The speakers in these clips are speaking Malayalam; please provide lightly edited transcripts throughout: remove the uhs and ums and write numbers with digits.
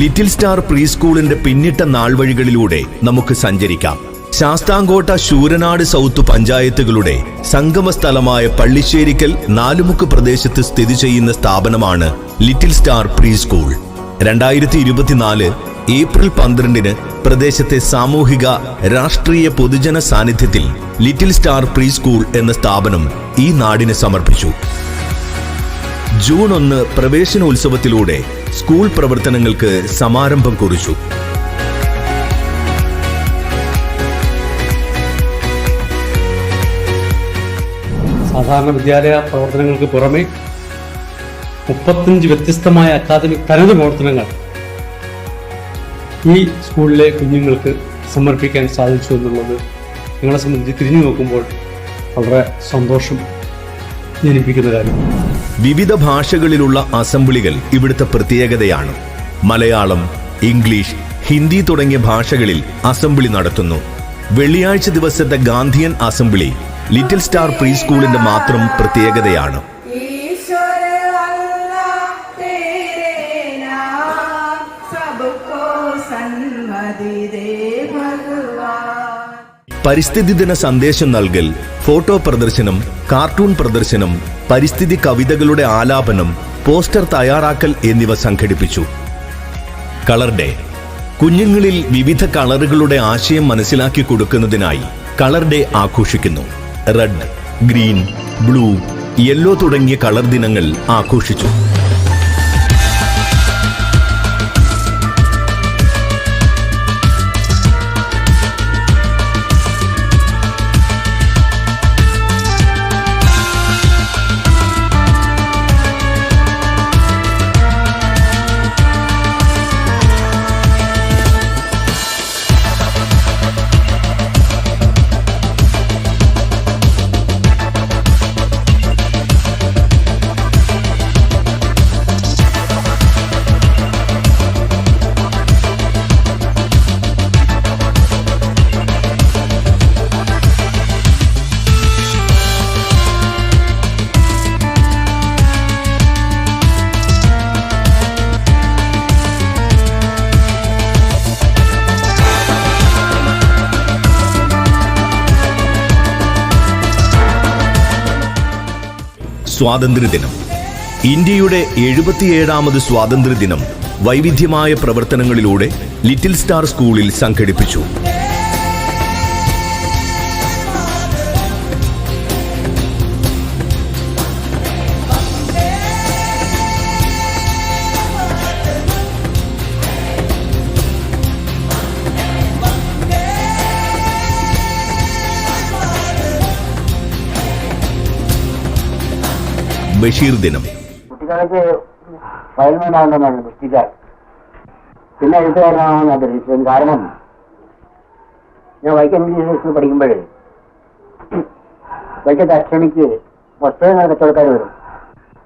ലിറ്റിൽ സ്റ്റാർ പ്രീ സ്കൂളിന്റെ പിന്നിട്ട നാൾവഴികളിലൂടെ നമുക്ക് സഞ്ചരിക്കാം. ശാസ്താംകോട്ട ശൂരനാട് സൗത്ത് പഞ്ചായത്തുകളുടെ സംഗമ സ്ഥലമായ പള്ളിശ്ശേരിക്കൽ നാലുമുക്ക് പ്രദേശത്ത് സ്ഥിതി ചെയ്യുന്ന സ്ഥാപനമാണ് little star pre school. 2024 April 12 പ്രദേശത്തെ സാമൂഹിക രാഷ്ട്രീയ പൊതുജന സാന്നിധ്യത്തിൽ ലിറ്റിൽ സ്റ്റാർ പ്രീ സ്കൂൾ എന്ന സ്ഥാപനം ഈ നാടിന് സമർപ്പിച്ചു. ജൂൺ 1 പ്രവേശനോത്സവത്തിലൂടെ സ്കൂൾ പ്രവർത്തനങ്ങൾക്ക് സമാരംഭം കുറിച്ചു. സാധാരണ വിദ്യാലയ പ്രവർത്തനങ്ങൾക്ക് പുറമെ 35 വ്യത്യസ്തമായ അക്കാദമിക് തനത് പ്രവർത്തനങ്ങൾ ഈ സ്കൂളിലെ കുഞ്ഞുങ്ങൾക്ക് സമർപ്പിക്കാൻ സാധിച്ചു എന്നുള്ളത് ഞങ്ങളെ സംബന്ധിച്ച് തിരിഞ്ഞു നോക്കുമ്പോൾ വളരെ സന്തോഷം ജനിപ്പിക്കുന്ന കാര്യമാണ്. വിവിധ ഭാഷകളിലുള്ള അസംബ്ലികൾ ഇവിടുത്തെ പ്രത്യേകതയാണ്. മലയാളം, ഇംഗ്ലീഷ്, ഹിന്ദി തുടങ്ങിയ ഭാഷകളിൽ അസംബ്ലി നടത്തുന്നു. വെള്ളിയാഴ്ച ദിവസത്തെ Gandhian assembly little star pre സ്കൂളിന്റെ മാത്രം പ്രത്യേകതയാണ്. പരിസ്ഥിതി ദിന സന്ദേശം നൽകൽ, ഫോട്ടോ പ്രദർശനം, കാർട്ടൂൺ പ്രദർശനം, പരിസ്ഥിതി കവിതകളുടെ ആലാപനം, പോസ്റ്റർ തയ്യാറാക്കൽ എന്നിവ സംഘടിപ്പിച്ചു. കളർ ഡേ കുഞ്ഞുങ്ങളിൽ വിവിധ കളറുകളുടെ ആശയം മനസ്സിലാക്കി കൊടുക്കുന്നതിനായി കളർ ഡേ ആഘോഷിക്കുന്നു. റെഡ്, ഗ്രീൻ, ബ്ലൂ, യെല്ലോ തുടങ്ങിയ കളർ ദിനങ്ങൾ ആഘോഷിച്ചു. സ്വാതന്ത്ര്യദിനം. ഇന്ത്യയുടെ 77ാമത് സ്വാതന്ത്ര്യദിനം വൈവിധ്യമായ പ്രവർത്തനങ്ങളിലൂടെ ലിറ്റിൽ സ്റ്റാർ സ്കൂളിൽ സംഘടിപ്പിച്ചു. ബഷീർ ദിനം. കുട്ടികൾക്ക് ഫയൽമാനാകണമെന്നാണ് പുസ്തികാർ, പിന്നെ എഴുത്തുകാരനാണെന്ന് ആഗ്രഹിച്ചത്. കാരണം ഞാൻ വൈക്കം സ്കൂളിൽ പഠിക്കുമ്പോൾ വൈക്കത്തെ അക്ഷമിക്ക് പുസ്തകങ്ങൾ കച്ചവടക്കാർ വരും.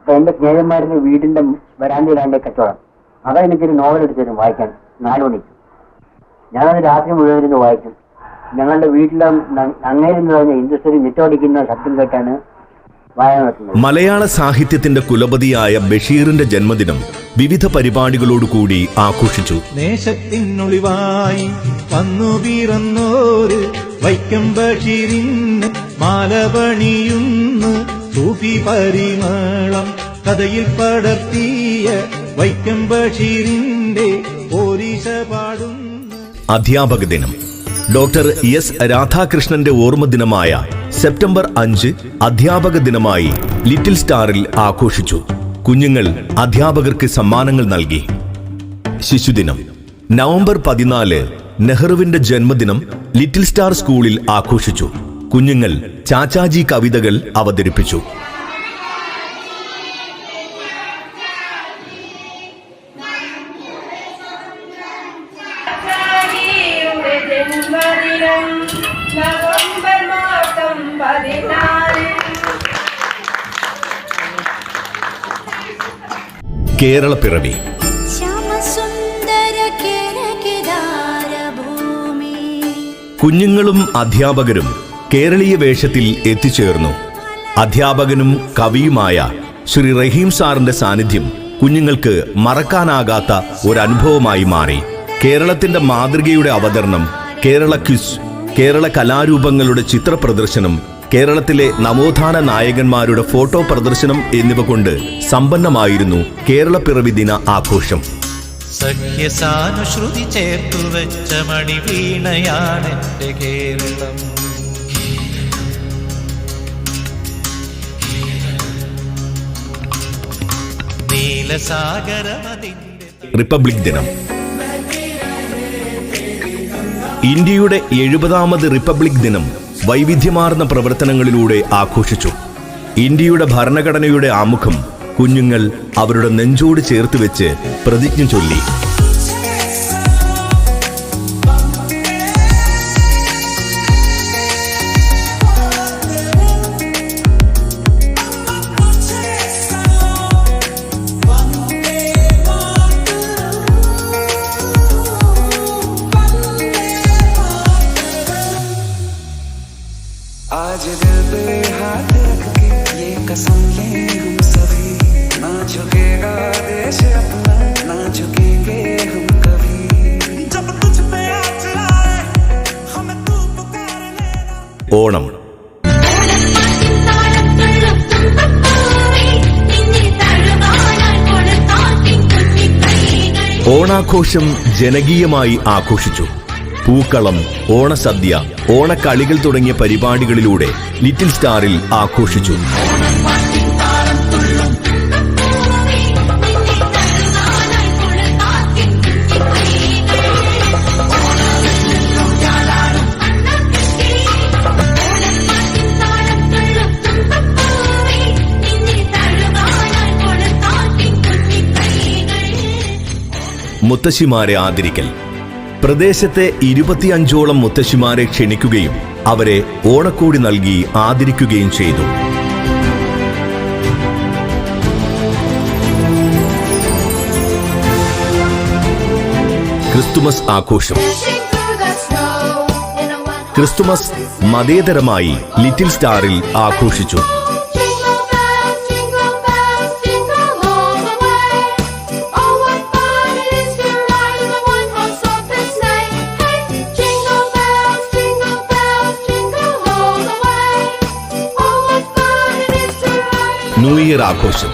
അപ്പൊ എന്റെ സ്നേഹിതന്മാരുടെ വീടിന്റെ വരാന്തയിലാണ് കച്ചവടം. അതാ എനിക്കൊരു നോവൽ എടുത്തു തരും വായിക്കാൻ 4 മണിക്ക്. ഞാനത് രാത്രി മുഴുവൻ ഇരുന്ന് വായിക്കും. ഞങ്ങളുടെ വീട്ടിലെ അങ്ങേരെന്ന് പറഞ്ഞ ഇൻഡസ്ട്രി മിറ്റോടിക്കുന്ന ശബ്ദം കേട്ടാണ്. മലയാള സാഹിത്യത്തിന്റെ കുലപതിയായ ബഷീറിന്റെ ജന്മദിനം വിവിധ പരിപാടികളോടുകൂടി ആഘോഷിച്ചു. ദേശത്തിനൊളിവായി വന്നു പിറന്നോര് വൈക്കം ബഷീറിന് മാലപണിയുന്നു സൂഫി പരിമളം കഥയിൽ പടർത്തിയ വൈക്കം ബഷീറിന്റെ ഓരീശ പാടുന്നു. അധ്യാപക ദിനം. ഡോക്ടർ എസ് രാധാകൃഷ്ണന്റെ ഓർമ്മ ദിനമായ സെപ്റ്റംബർ 5 അധ്യാപക ദിനമായി ലിറ്റിൽ സ്റ്റാറിൽ ആഘോഷിച്ചു. കുഞ്ഞുങ്ങൾ അധ്യാപകർക്ക് സമ്മാനങ്ങൾ നൽകി. ശിശുദിനം. നവംബർ 14 നെഹ്റുവിന്റെ ജന്മദിനം ലിറ്റിൽ സ്റ്റാർ സ്കൂളിൽ ആഘോഷിച്ചു. കുഞ്ഞുങ്ങൾ ചാച്ചാജി കവിതകൾ അവതരിപ്പിച്ചു. കേരളപ്പിറവി. കുഞ്ഞുങ്ങളും അധ്യാപകരും കേരളീയ വേഷത്തിൽ എത്തിച്ചേർന്നു. അധ്യാപകനും കവിയുമായ ശ്രീ റഹീം സാറിന്റെ സാന്നിധ്യം കുഞ്ഞുങ്ങൾക്ക് മറക്കാനാകാത്ത ഒരു അനുഭവമായി മാറി. കേരളത്തിന്റെ മാതൃകയുടെ അവതരണം, കേരള ക്വിസ്, കേരള കലാരൂപങ്ങളുടെ ചിത്ര പ്രദർശനം, കേരളത്തിലെ നവോത്ഥാന നായകന്മാരുടെ ഫോട്ടോ പ്രദർശനം എന്നിവ കൊണ്ട് സമ്പന്നമായിരുന്നു കേരളപ്പിറവി ദിന ആഘോഷം. സഖ്യസാനുശ്രുതി ചേർത്തു വെച്ച മണിവീണയാണെന്റെ കേരളം. നീലസാഗരമതിന്റെ റിപ്പബ്ലിക് ദിനം. ഇന്ത്യയുടെ 70ാമത് റിപ്പബ്ലിക് ദിനം വൈവിധ്യമാർന്ന പ്രവർത്തനങ്ങളിലൂടെ ആഘോഷിച്ചു. ഇന്ത്യയുടെ ഭരണഘടനയുടെ ആമുഖം കുഞ്ഞുങ്ങൾ അവരുടെ നെഞ്ചോട് ചേർത്ത് വെച്ച് പ്രതിജ്ഞ ചൊല്ലി. आज दिल पे हाथ रख के ये कसम ले हम सभी, ना झुकेगा देश अपना, ना झुकेंगे हम कभी. जब तुझ पे हाथ आए हमें तू पुकारने ना. ഓണം. ഓണാഘോഷം ജനകീയമായി ആഘോഷിച്ചു. പൂക്കളം, ഓണസദ്യ, ഓണക്കളികൾ തുടങ്ങിയ പരിപാടികളിലൂടെ ലിറ്റിൽ സ്റ്റാറിൽ ആഘോഷിച്ചു. മുത്തശ്ശിമാരെ ആദരിക്കൽ. പ്രദേശത്തെ 25ഓളം മുത്തശ്ശിമാരെ ക്ഷണിക്കുകയും അവരെ ഓണക്കോടി നൽകി ആദരിക്കുകയും ചെയ്തു. ക്രിസ്തുമസ് ആഘോഷം. ക്രിസ്തുമസ് മതേതരമായി ലിറ്റിൽ സ്റ്റാറിൽ ആഘോഷിച്ചു. ന്യൂ ഇയർ ആഘോഷം.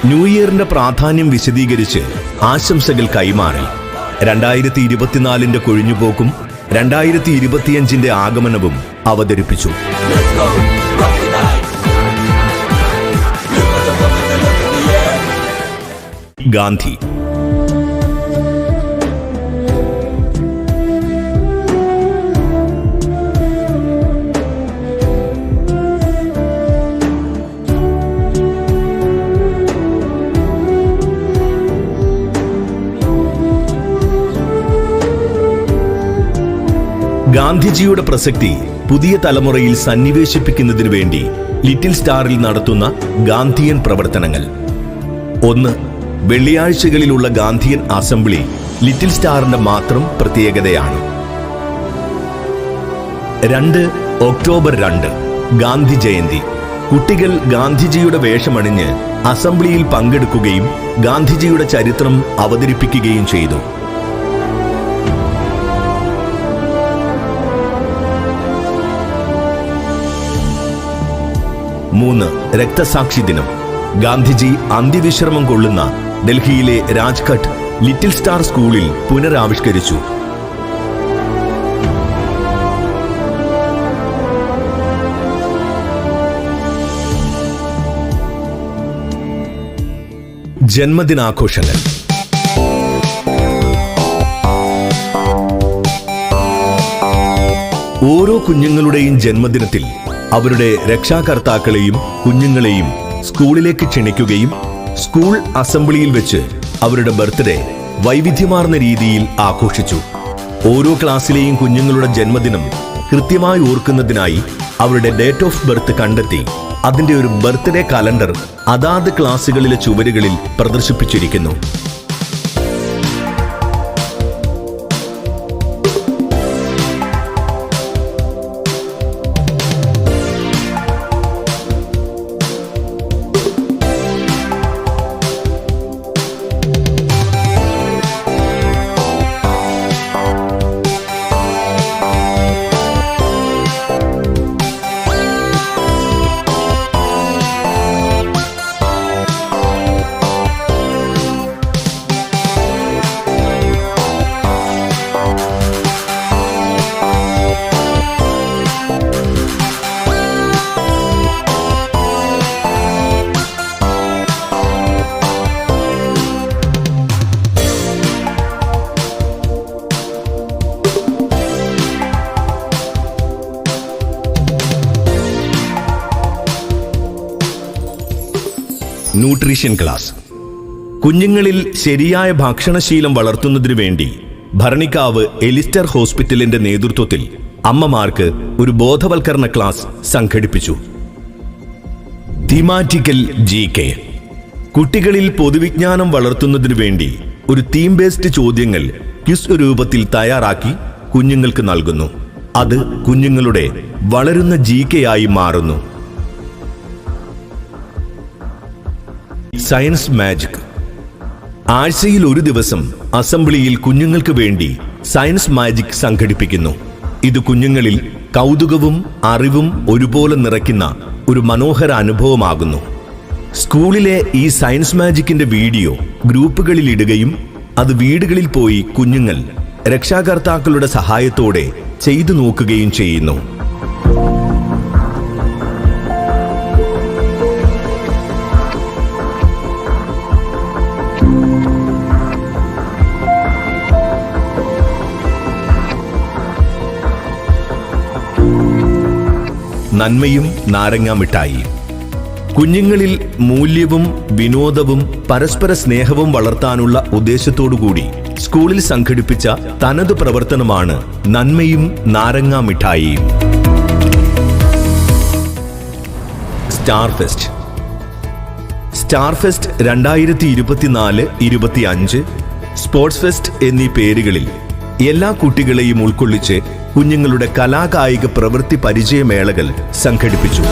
ന്യൂ ഇയറിന്റെ പ്രാധാന്യം വിശദീകരിച്ച് ആശംസകൾ കൈമാറി. 2024 കൊഴിഞ്ഞുപോക്കും 2025 ആഗമനവും അവതരിപ്പിച്ചു. ഗാന്ധി. ഗാന്ധിജിയുടെ പ്രസക്തി പുതിയ തലമുറയിൽ സന്നിവേശിപ്പിക്കുന്നതിനു വേണ്ടി ലിറ്റിൽ സ്റ്റാറിൽ നടത്തുന്ന ഗാന്ധിയൻ പ്രവർത്തനങ്ങൾ. 1. വെള്ളിയാഴ്ചകളിലുള്ള ഗാന്ധിയൻ അസംബ്ലി ലിറ്റിൽ സ്റ്റാറിന്റെ മാത്രം പ്രത്യേകതയാണ്. 2. ഒക്ടോബർ 2 ഗാന്ധി ജയന്തി. കുട്ടികൾ ഗാന്ധിജിയുടെ വേഷമണിഞ്ഞ് അസംബ്ലിയിൽ പങ്കെടുക്കുകയും ഗാന്ധിജിയുടെ ചരിത്രം അവതരിപ്പിക്കുകയും ചെയ്തു. 3. രക്തസാക്ഷി ദിനം. ഗാന്ധിജി അന്ത്യവിശ്രമം കൊള്ളുന്ന ഡൽഹിയിലെ രാജ്ഘട്ട് ലിറ്റിൽ സ്റ്റാർ സ്കൂളിൽ പുനരാവിഷ്കരിച്ചു. 4. ജന്മദിനാഘോഷങ്ങൾ. ഓരോ കുഞ്ഞുങ്ങളുടെയും ജന്മദിനത്തിൽ അവരുടെ രക്ഷാകർത്താക്കളെയും കുഞ്ഞുങ്ങളെയും സ്കൂളിലേക്ക് ക്ഷണിക്കുകയും സ്കൂൾ അസംബ്ലിയിൽ വെച്ച് അവരുടെ ബർത്ത്ഡേ വൈവിധ്യമാർന്ന രീതിയിൽ ആഘോഷിച്ചു. ഓരോ ക്ലാസ്സിലെയും കുഞ്ഞുങ്ങളുടെ ജന്മദിനം കൃത്യമായി ഓർക്കുന്നതിനായി അവരുടെ ഡേറ്റ് ഓഫ് ബർത്ത് കണ്ടെത്തി അതിന്റെ ഒരു ബർത്ത്ഡേ കലണ്ടർ അതാത് ക്ലാസ്സുകളിലെ ചുവരുകളിൽ പ്രദർശിപ്പിച്ചിരിക്കുന്നു. Nutrition class. കുഞ്ഞുങ്ങളിൽ ശരിയായ ഭക്ഷണശീലം വളർത്തുന്നതിനു വേണ്ടി ഭരണിക്കാവ് എലിസ്റ്റർ ഹോസ്പിറ്റലിന്റെ നേതൃത്വത്തിൽ അമ്മമാർക്ക് ഒരു ബോധവൽക്കരണ ക്ലാസ് സംഘടിപ്പിച്ചു. തീമാറ്റിക്കൽ GK. കുട്ടികളിൽ പൊതുവിജ്ഞാനം വളർത്തുന്നതിനു വേണ്ടി ഒരു തീം ബേസ്ഡ് ചോദ്യങ്ങൾ ക്വിസ് രൂപത്തിൽ തയ്യാറാക്കി കുഞ്ഞുങ്ങൾക്ക് നൽകുന്നു. അത് കുഞ്ഞുങ്ങളുടെ വളരുന്ന GK ആയി മാറുന്നു. Science magic. ആഴ്ചയിൽ ഒരു ദിവസം അസംബ്ലിയിൽ കുഞ്ഞുങ്ങൾക്ക് വേണ്ടി സയൻസ് മാജിക് സംഘടിപ്പിക്കുന്നു. ഇത് കുഞ്ഞുങ്ങളിൽ കൗതുകവും അറിവും ഒരുപോലെ നിറയ്ക്കുന്ന ഒരു മനോഹര അനുഭവമാകുന്നു. സ്കൂളിലെ ഈ സയൻസ് മാജിക്കിന്റെ വീഡിയോ ഗ്രൂപ്പുകളിൽ ഇടുകയും അത് വീടുകളിൽ പോയി കുഞ്ഞുങ്ങൾ രക്ഷാകർത്താക്കളുടെ സഹായത്തോടെ ചെയ്തു നോക്കുകയും ചെയ്യുന്നു. നന്മയും നാരങ്ങാ മിഠായി. കുഞ്ഞുങ്ങളിൽ മൂല്യവും വിനോദവും പരസ്പര സ്നേഹവും വളർത്താനുള്ള ഉദ്ദേശത്തോടുകൂടി സ്കൂളിൽ സംഘടിപ്പിച്ച തനത് പ്രവർത്തനമാണ് നന്മയും നാരങ്ങാ മിഠായിയും. Star fest. Star fest 2024-25 sports fest എന്നീ പേരുകളിൽ എല്ലാ കുട്ടികളെയും ഉൾക്കൊള്ളിച്ച് കുഞ്ഞുങ്ങളുടെ കലാകായിക പ്രവൃത്തി പരിചയമേളകൾ സംഘടിപ്പിച്ചു.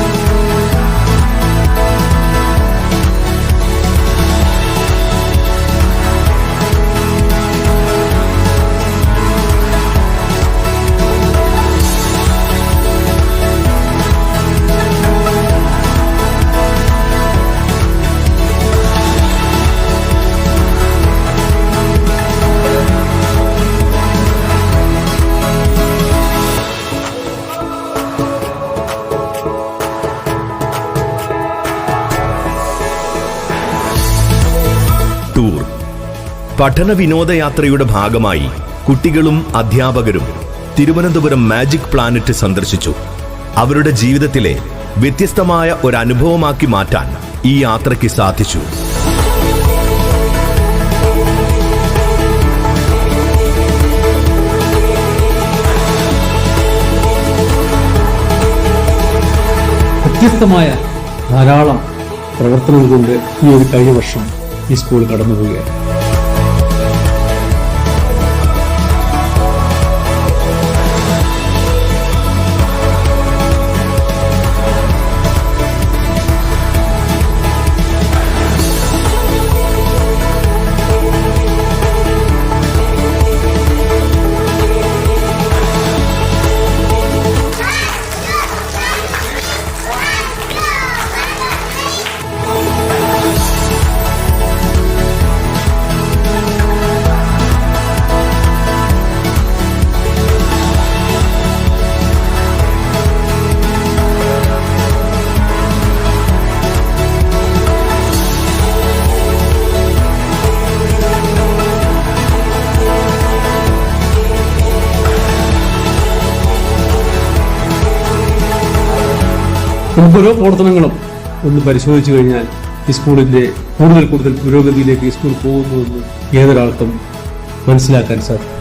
ടൂർ. പഠന വിനോദയാത്രയുടെ ഭാഗമായി കുട്ടികളും അധ്യാപകരും തിരുവനന്തപുരം മാജിക് പ്ലാനറ്റ് സന്ദർശിച്ചു. അവരുടെ ജീവിതത്തിലെ വ്യത്യസ്തമായ ഒരു അനുഭവമാക്കി മാറ്റാൻ ഈ യാത്രയ്ക്ക് സാധിച്ചു. വ്യത്യസ്തമായ ധാരാളം പ്രവർത്തനങ്ങൾ കൊണ്ട് ഈ ഒരു കഴിഞ്ഞ വർഷം ഈ സ്കൂൾ കടന്നുപോവുകയാണ്. ഓരോ പ്രവർത്തനങ്ങളും ഒന്ന് പരിശോധിച്ചു കഴിഞ്ഞാൽ ഈ സ്കൂളിന്റെ കൂടുതൽ പുരോഗതിയിലേക്ക് ഈ സ്കൂൾ പോകുന്നുവെന്ന് ഏതൊരാൾക്കും മനസ്സിലാക്കാൻ സാധിക്കും.